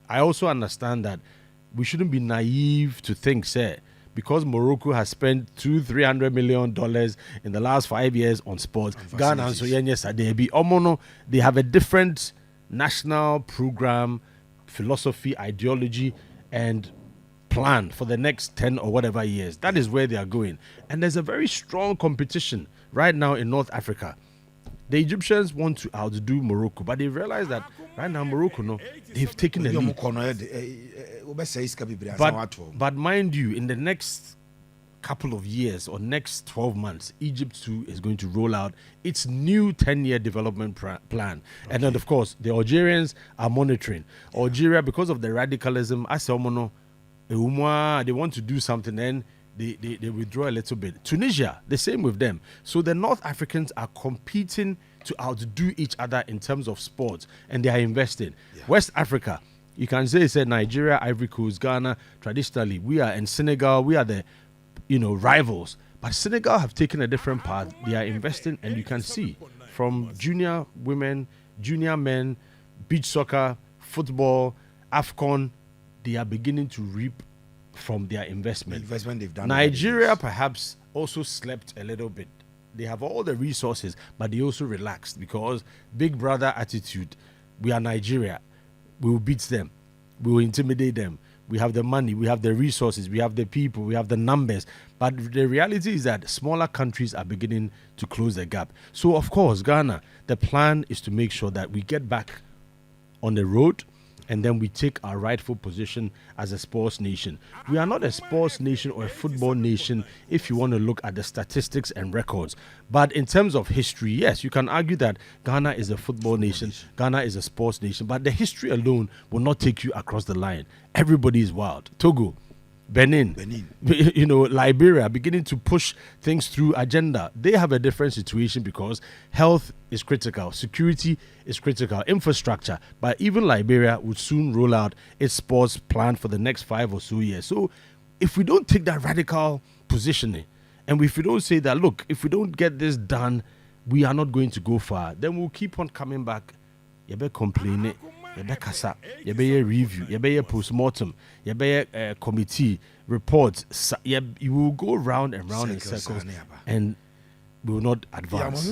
I also understand that we shouldn't be naive to think, say, because Morocco has spent $200-300 million in the last 5 years on sports, Ghana and so they have a different national program, philosophy, ideology, and plan for the next 10 or whatever years. That is where they are going. And there's a very strong competition right now in North Africa. The Egyptians want to outdo Morocco, but they realize that right now Morocco, they've taken the lead. But mind you, in the next couple of years or next 12 months, Egypt too is going to roll out its new 10-year development plan. Okay. And then, of course, the Algerians are monitoring. Yeah. Algeria, because of the radicalism, they want to do something, then they withdraw a little bit. Tunisia, the same with them. So the North Africans are competing to outdo each other in terms of sports, and they are investing. Yeah. West Africa, you can say Nigeria, Ivory Coast, Ghana. Traditionally, we are in Senegal. We are the rivals. But Senegal have taken a different path. They are investing, and you can see from junior women, junior men, beach soccer, football, AFCON, they are beginning to reap from their investment. The investment they've done. Nigeria perhaps also slept a little bit. They have all the resources, but they also relaxed because big brother attitude. We are Nigeria. We will beat them. We will intimidate them. We have the money. We have the resources. We have the people. We have the numbers. But the reality is that smaller countries are beginning to close the gap. So, of course, Ghana, the plan is to make sure that we get back on the road, and then we take our rightful position as a sports nation. We are not a sports nation or a football nation if you want to look at the statistics and records. But in terms of history, yes, you can argue that Ghana is a football nation, Ghana is a sports nation, but the history alone will not take you across the line. Everybody is wild. Togo, Benin, Liberia, beginning to push things through agenda. They have a different situation because health is critical, security is critical, infrastructure. But even Liberia would soon roll out its sports plan for the next 5 or so years. So if we don't take that radical positioning, and if we don't say that, look, if we don't get this done, we are not going to go far, then we'll keep on coming back. You better complain. You better kasa. You better review. You better postmortem. You better committee report. You will go round and round in circles, and we will not advance.